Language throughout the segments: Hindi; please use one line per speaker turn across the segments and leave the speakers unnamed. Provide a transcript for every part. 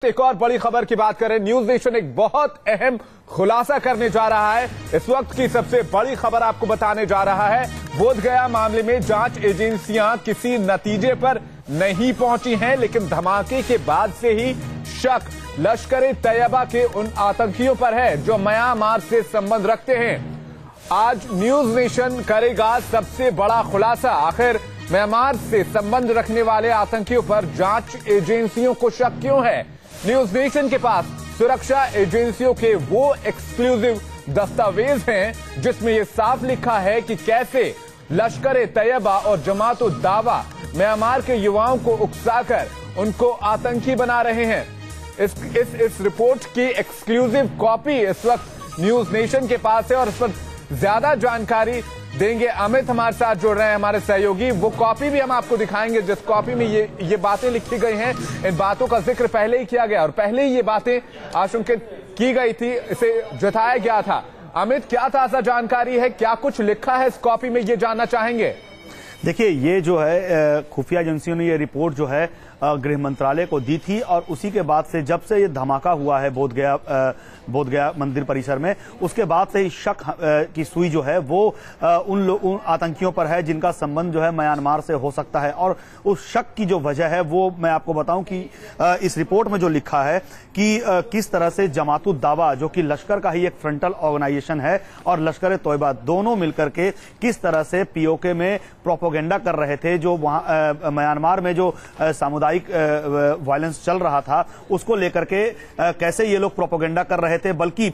एक और बड़ी खबर की बात करें। न्यूज नेशन एक बहुत अहम खुलासा करने जा रहा है। इस वक्त की सबसे बड़ी खबर आपको बताने जा रहा है। बोधगया मामले में जांच एजेंसियां किसी नतीजे पर नहीं पहुंची हैं, लेकिन धमाके के बाद से ही शक लश्कर-ए-तैयबा के उन आतंकियों पर है जो म्यांमार से संबंध रखते हैं। आज न्यूज नेशन करेगा सबसे बड़ा खुलासा। आखिर म्यांमार से संबंध रखने वाले आतंकियों पर जांच एजेंसियों को शक क्यों है? न्यूज नेशन के पास सुरक्षा एजेंसियों के वो एक्सक्लूसिव दस्तावेज हैं जिसमें यह साफ लिखा है कि कैसे लश्कर-ए-तैयबा और जमात-उद-दावा म्यांमार के युवाओं को उकसाकर उनको आतंकी बना रहे हैं। इस रिपोर्ट की एक्सक्लूसिव कॉपी इस वक्त न्यूज नेशन के पास है और इस पर ज्यादा जानकारी देंगे अमित। हमारे साथ जुड़ रहे हैं हमारे सहयोगी। वो कॉपी भी हम आपको दिखाएंगे जिस कॉपी में ये बातें लिखी गई हैं। इन बातों का जिक्र पहले ही किया गया और पहले ही ये बातें आशंकित की गई थी, इसे जताया गया था। अमित, क्या ताजा जानकारी है, क्या कुछ लिखा है इस कॉपी में, ये जानना चाहेंगे।
देखिए, ये जो है खुफिया एजेंसियों ने ये रिपोर्ट जो है गृह मंत्रालय को दी थी और उसी के बाद से जब से ये धमाका हुआ है बोधगया मंदिर परिसर में, उसके बाद से ही शक की सुई जो है वो उन आतंकियों पर है जिनका संबंध जो है म्यांमार से हो सकता है। और उस शक की जो वजह है वो मैं आपको बताऊं कि इस रिपोर्ट में जो लिखा है कि किस तरह से जमात-उद-दावा, जो कि लश्कर का ही एक फ्रंटल ऑर्गेनाइजेशन है, और लश्कर-ए-तोयबा दोनों मिलकर के किस तरह से पीओके में प्रोपोगेंडा कर रहे थे। जो वहां म्यांमार में जो सामुदायिक वायलेंस चल रहा था उसको लेकर के कैसे ये लोग प्रोपोगेंडा कर रहे थे, बल्कि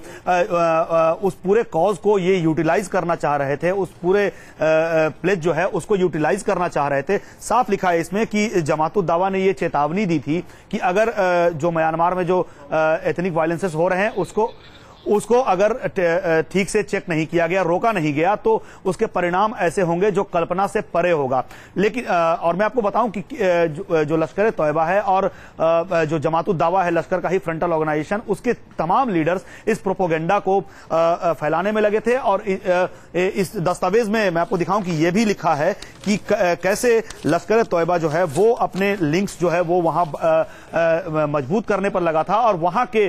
उस पूरे कॉज को ये यूटिलाइज करना चाह रहे थे, उस पूरे प्लेज जो है उसको यूटिलाइज करना चाह रहे थे। साफ लिखा है इसमें कि जमात-उद-दावा ने ये चेतावनी दी थी कि अगर जो म्यांमार में जो एथनिक वायलेंसेस हो रहे हैं उसको अगर ठीक से चेक नहीं किया गया, रोका नहीं गया, तो उसके परिणाम ऐसे होंगे जो कल्पना से परे होगा। लेकिन और मैं आपको बताऊं कि जो लश्कर-ए-तोयबा है और जो जमात-उद-दावा है, लश्कर का ही फ्रंटल ऑर्गेनाइजेशन, उसके तमाम लीडर्स इस प्रोपोगेंडा को फैलाने में लगे थे। और इस दस्तावेज में मैं आपको दिखाऊं कि यह भी लिखा है कि कैसे लश्कर-ए-तोयबा जो है वो अपने लिंक्स जो है वो वहां मजबूत करने पर लगा था। और वहां के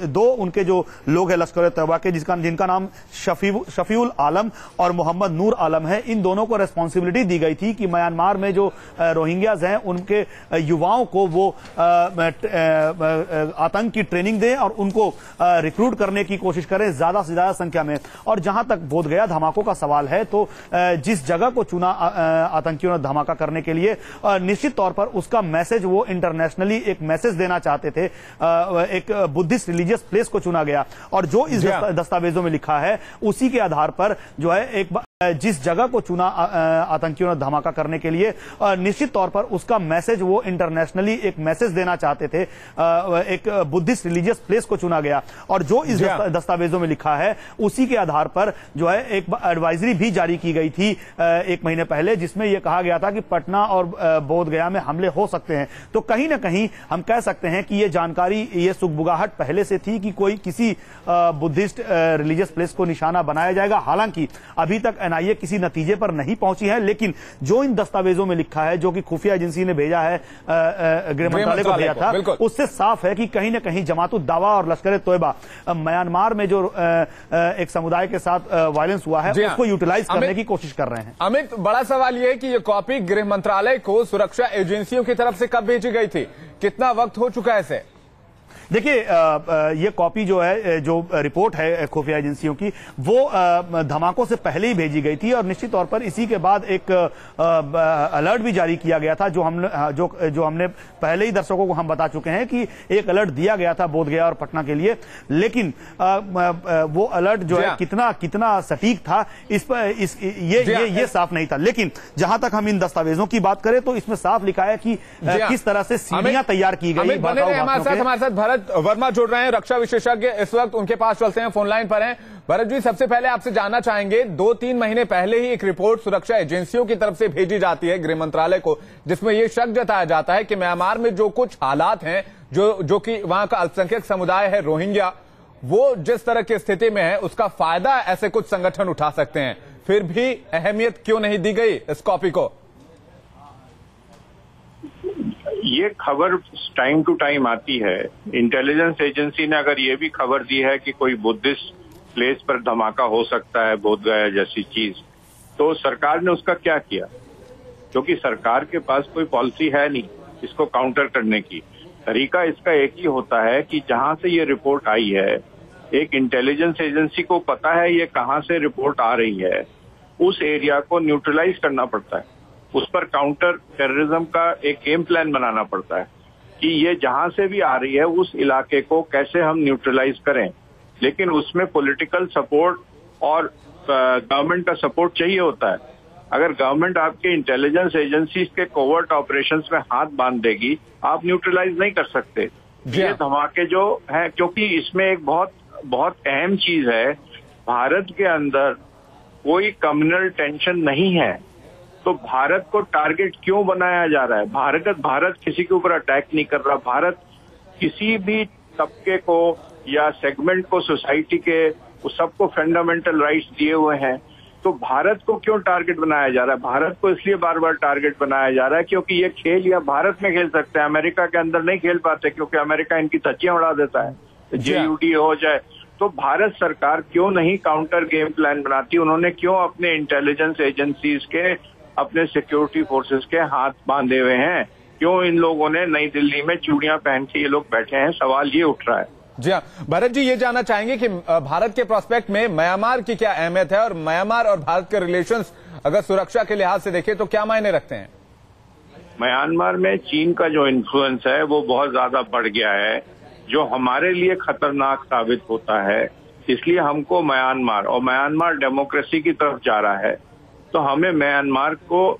दो उनके जो लोग हैं लश्कर-ए-तोयबा के, जिनका नाम शफीउल आलम और मोहम्मद नूर आलम है, इन दोनों को रेस्पॉन्सिबिलिटी दी गई थी कि म्यांमार में जो रोहिंग्याज हैं उनके युवाओं को वो आतंक की ट्रेनिंग दें और उनको रिक्रूट करने की कोशिश करें ज्यादा से ज्यादा संख्या में। और जहां तक बोधगया धमाकों का सवाल है, तो जिस जगह को चुना आतंकियों ने धमाका करने के लिए, निश्चित तौर पर उसका मैसेज वो इंटरनेशनली एक मैसेज देना चाहते थे। एक बुद्धिस्ट रिलीजियस प्लेस को चुना गया और जो इस दस्तावेजों में लिखा है उसी के आधार पर जो है जिस जगह को चुना आतंकियों ने धमाका करने के लिए, निश्चित तौर पर उसका मैसेज वो इंटरनेशनली एक मैसेज देना चाहते थे। एक बुद्धिस्ट रिलीजियस प्लेस को चुना गया और जो इस दस्तावेजों में लिखा है उसी के आधार पर जो है एक एडवाइजरी भी जारी की गई थी 1 महीने पहले, जिसमें यह कहा गया था कि पटना और बोधगया में हमले हो सकते हैं। तो कहीं ना कहीं हम कह सकते हैं कि ये जानकारी, ये सुगबुगाहट पहले से थी कि कोई किसी बुद्धिस्ट रिलीजियस प्लेस को निशाना बनाया जाएगा। हालांकि अभी तक एनआईए किसी नतीजे पर नहीं पहुंची है, लेकिन जो इन दस्तावेजों में लिखा है, जो कि खुफिया एजेंसी ने भेजा है, गृह मंत्रालय को भेजा था, उससे साफ है कि कहीं ना कहीं जमात-उद-दावा और लश्कर-ए-तोयबा म्यांमार में जो एक समुदाय के साथ वायलेंस हुआ है उसको यूटिलाइज करने की कोशिश कर रहे हैं।
अमित, बड़ा सवाल यह है कि यह कॉपी गृह मंत्रालय को सुरक्षा एजेंसियों की तरफ से कब भेजी गई थी, कितना वक्त हो चुका है इसे?
देखिए, ये कॉपी जो है, जो रिपोर्ट है खुफिया एजेंसियों की, वो धमाकों से पहले ही भेजी गई थी और निश्चित तौर पर इसी के बाद एक अलर्ट भी जारी किया गया था, जो हमने पहले ही दर्शकों को हम बता चुके हैं कि एक अलर्ट दिया गया था बोधगया और पटना के लिए। लेकिन वो अलर्ट जो है कितना सटीक था इस पर ये साफ नहीं था। लेकिन जहां तक हम इन दस्तावेजों की बात करें तो इसमें साफ लिखा है कि किस तरह से सीढ़ियां तैयार की गई।
हमारे साथ भरत वर्मा जुड़ रहे हैं, रक्षा विशेषज्ञ, इस वक्त उनके पास चलते हैं, फोन लाइन पर हैं। भरत जी, सबसे पहले आपसे जानना चाहेंगे, 2-3 महीने पहले ही एक रिपोर्ट सुरक्षा एजेंसियों की तरफ से भेजी जाती है गृह मंत्रालय को, जिसमें यह शक जताया जाता है कि म्यांमार में जो कुछ हालात हैं, जो कि वहां का अल्पसंख्यक समुदाय है रोहिंग्या, वो जिस तरह की स्थिति में है उसका फायदा ऐसे कुछ संगठन उठा सकते हैं। फिर भी अहमियत क्यों नहीं दी गई इस कॉपी को?
ये खबर टाइम टू टाइम आती है। इंटेलिजेंस एजेंसी ने अगर ये भी खबर दी है कि कोई बुद्धिस्ट प्लेस पर धमाका हो सकता है, बोध गया जैसी चीज, तो सरकार ने उसका क्या किया? क्योंकि सरकार के पास कोई पॉलिसी है नहीं इसको काउंटर करने की। तरीका इसका एक ही होता है कि जहां से ये रिपोर्ट आई है, एक इंटेलिजेंस एजेंसी को पता है ये कहां से रिपोर्ट आ रही है, उस एरिया को न्यूट्रलाइज करना पड़ता है, उस पर काउंटर टेररिज्म का एक गेम प्लान बनाना पड़ता है कि ये जहां से भी आ रही है उस इलाके को कैसे हम न्यूट्रलाइज करें। लेकिन उसमें पॉलिटिकल सपोर्ट और गवर्नमेंट का सपोर्ट चाहिए होता है। अगर गवर्नमेंट आपके इंटेलिजेंस एजेंसीज के कोवर्ट ऑपरेशंस में हाथ बांध देगी, आप न्यूट्रलाइज नहीं कर सकते ये धमाके जो है, क्योंकि इसमें एक बहुत अहम चीज है, भारत के अंदर कोई कम्युनल टेंशन नहीं है, तो भारत को टारगेट क्यों बनाया जा रहा है? भारत किसी के ऊपर अटैक नहीं कर रहा। भारत किसी भी तबके को या सेगमेंट को, सोसाइटी के, सबको फंडामेंटल राइट्स दिए हुए हैं। तो भारत को क्यों टारगेट बनाया जा रहा है? भारत को इसलिए बार बार टारगेट बनाया जा रहा है क्योंकि ये खेल या भारत में खेल सकते हैं, अमेरिका के अंदर नहीं खेल पाते, क्योंकि अमेरिका इनकी धज्जियां उड़ा देता है। JUD हो जाए तो भारत सरकार क्यों नहीं काउंटर गेम प्लान बनाती? उन्होंने क्यों अपने इंटेलिजेंस एजेंसीज के, अपने सिक्योरिटी फोर्सेस के हाथ बांधे हुए हैं? क्यों इन लोगों ने नई दिल्ली में चूड़ियां पहन के ये लोग बैठे हैं? सवाल ये उठ रहा है।
जी हाँ, भरत जी, ये जानना चाहेंगे कि भारत के प्रोस्पेक्ट में म्यांमार की क्या अहमियत है, और म्यांमार और भारत के रिलेशंस अगर सुरक्षा के लिहाज से देखें तो क्या मायने रखते हैं?
म्यांमार में चीन का जो इन्फ्लुएंस है वो बहुत ज्यादा बढ़ गया है, जो हमारे लिए खतरनाक साबित होता है। इसलिए हमको म्यांमार डेमोक्रेसी की तरफ जा रहा है, तो हमें म्यांमार को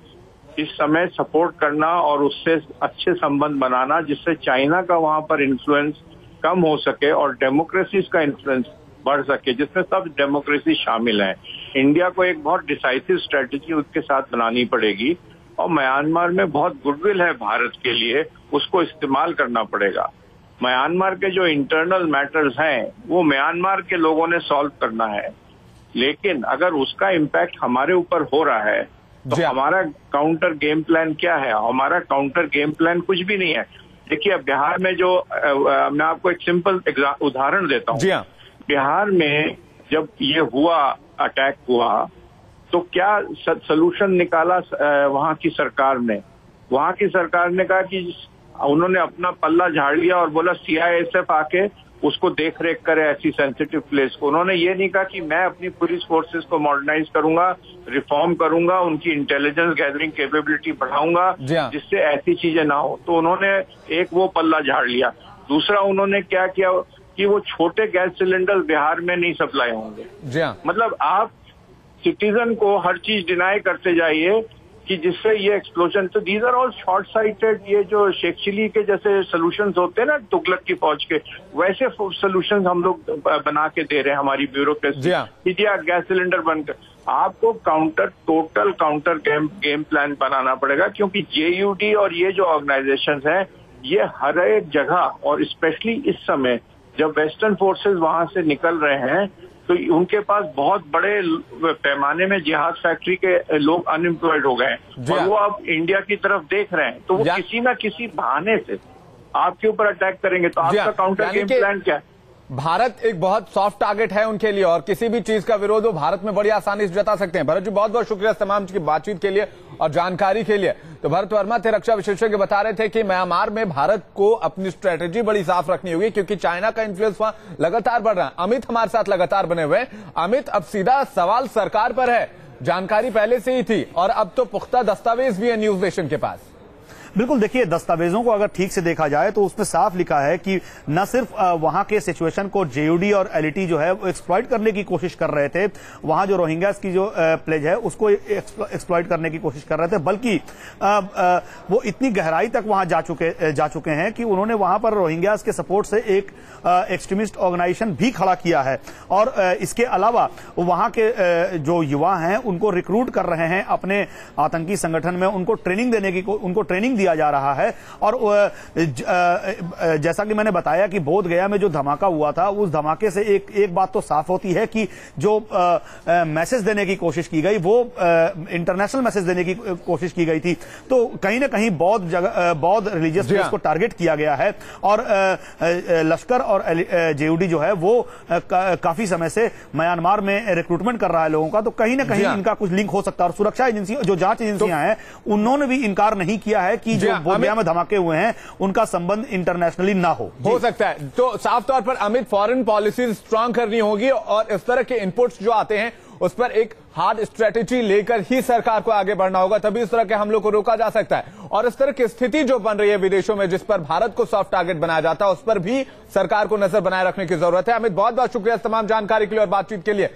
इस समय सपोर्ट करना और उससे अच्छे संबंध बनाना, जिससे चाइना का वहां पर इन्फ्लुएंस कम हो सके और डेमोक्रेसी का इन्फ्लुएंस बढ़ सके, जिसमें सब डेमोक्रेसी शामिल है। इंडिया को एक बहुत डिसाइसिव स्ट्रेटेजी उसके साथ बनानी पड़ेगी, और म्यांमार में बहुत गुडविल है भारत के लिए, उसको इस्तेमाल करना पड़ेगा। म्यांमार के जो इंटरनल मैटर्स हैं वो म्यांमार के लोगों ने सॉल्व करना है, लेकिन अगर उसका इम्पैक्ट हमारे ऊपर हो रहा है तो हमारा काउंटर गेम प्लान क्या है? हमारा काउंटर गेम प्लान कुछ भी नहीं है। देखिए, बिहार में जो मैं आपको एक सिंपल उदाहरण देता हूँ। बिहार में जब ये हुआ, अटैक हुआ, तो क्या सलूशन निकाला वहां की सरकार ने? वहां की सरकार ने कहा कि उन्होंने अपना पल्ला झाड़ लिया और बोला CISF आके उसको देख रेख करे ऐसी सेंसिटिव प्लेस को। उन्होंने ये नहीं कहा कि मैं अपनी पुलिस फोर्सेस को मॉडर्नाइज करूंगा, रिफॉर्म करूंगा, उनकी इंटेलिजेंस गैदरिंग कैपेबिलिटी बढ़ाऊंगा, जिससे ऐसी चीजें ना हो। तो उन्होंने एक वो पल्ला झाड़ लिया। दूसरा उन्होंने क्या किया कि वो छोटे गैस सिलेंडर बिहार में नहीं सप्लाई होंगे। मतलब आप सिटीजन को हर चीज डिनाई करते जाइए कि जिससे ये एक्सप्लोजन। तो these are all short sighted. ये जो शेख चिली के जैसे सोल्यूशंस होते हैं ना तुगलक की फौज के, वैसे सोल्यूशंस हम लोग बना के दे रहे हैं हमारी ब्यूरोक्रेसी। गैस सिलेंडर बनकर आपको टोटल काउंटर गेम प्लान बनाना पड़ेगा, क्योंकि JUD और ये जो ऑर्गेनाइजेशंस हैं ये हर एक जगह, और स्पेशली इस समय जब वेस्टर्न फोर्सेस वहां से निकल रहे हैं, तो उनके पास बहुत बड़े पैमाने में जिहाद फैक्ट्री के लोग अनएम्प्लॉयड हो गए हैं, और वो अब इंडिया की तरफ देख रहे हैं। तो वो किसी ना किसी बहाने से आपके ऊपर अटैक करेंगे। तो आपका काउंटर गेम प्लान क्या है?
भारत एक बहुत सॉफ्ट टारगेट है उनके लिए, और किसी भी चीज का विरोध वो भारत में बड़ी आसानी से जता सकते हैं। भरत जी, बहुत बहुत शुक्रिया तमाम की बातचीत के लिए और जानकारी के लिए। तो भरत वर्मा थे, रक्षा विशेषज्ञ, बता रहे थे कि म्यांमार में भारत को अपनी स्ट्रेटेजी बड़ी साफ रखनी होगी, क्योंकि चाइना का इन्फ्लुएंस वहां लगातार बढ़ रहा है। अमित हमारे साथ लगातार बने हुए हैं। अमित, अब सीधा सवाल सरकार पर है। जानकारी पहले से ही थी और अब तो पुख्ता दस्तावेज भी है न्यूज नेशन के पास।
बिल्कुल, देखिए, दस्तावेजों को अगर ठीक से देखा जाए तो उसमें साफ लिखा है कि न सिर्फ वहां के सिचुएशन को JUD और LET जो है वो एक्सप्लॉइट करने की कोशिश कर रहे थे, वहां जो रोहिंग्यास की जो प्लेज है उसको एक्सप्लॉइट करने की कोशिश कर रहे थे, बल्कि वो इतनी गहराई तक वहां जा चुके हैं कि उन्होंने वहां पर रोहिंग्यास के सपोर्ट से एक एक्सट्रीमिस्ट ऑर्गेनाइजेशन भी खड़ा किया है। और इसके अलावा वहां के जो युवा हैं उनको रिक्रूट कर रहे हैं अपने आतंकी संगठन में, उनको ट्रेनिंग दिया जा रहा है। और जैसा कि मैंने बताया कि बोध गया में जो धमाका हुआ था, उस धमाके से एक बात तो साफ होती है कि जो मैसेज देने की कोशिश की गई वो इंटरनेशनल मैसेज देने की कोशिश की गई थी। तो कहीं ना कहीं बौद्ध रिलीजियस प्लेस को टारगेट किया गया है और लश्कर और जेयूडी जो है वो काफी समय से म्यांमार में रिक्रूटमेंट कर रहा है लोगों का। तो कहीं ना कहीं इनका कुछ लिंक हो सकता है। और सुरक्षा एजेंसी, जो जांच एजेंसियां हैं, उन्होंने भी इनकार नहीं किया है कि जो बोधगया में धमाके हुए हैं उनका संबंध इंटरनेशनली ना हो
सकता है। तो साफ तौर पर अमित, फॉरेन पॉलिसीज स्ट्रांग करनी होगी और इस तरह के इनपुट्स जो आते हैं उस पर एक हार्ड स्ट्रेटेजी लेकर ही सरकार को आगे बढ़ना होगा, तभी इस तरह के हमलों को रोका जा सकता है। और इस तरह की स्थिति जो बन रही है विदेशों में, जिस पर भारत को सॉफ्ट टारगेट बनाया जाता है, उस पर भी सरकार को नजर बनाए रखने की जरूरत है। अमित, बहुत बहुत शुक्रिया तमाम जानकारी के लिए और बातचीत के लिए।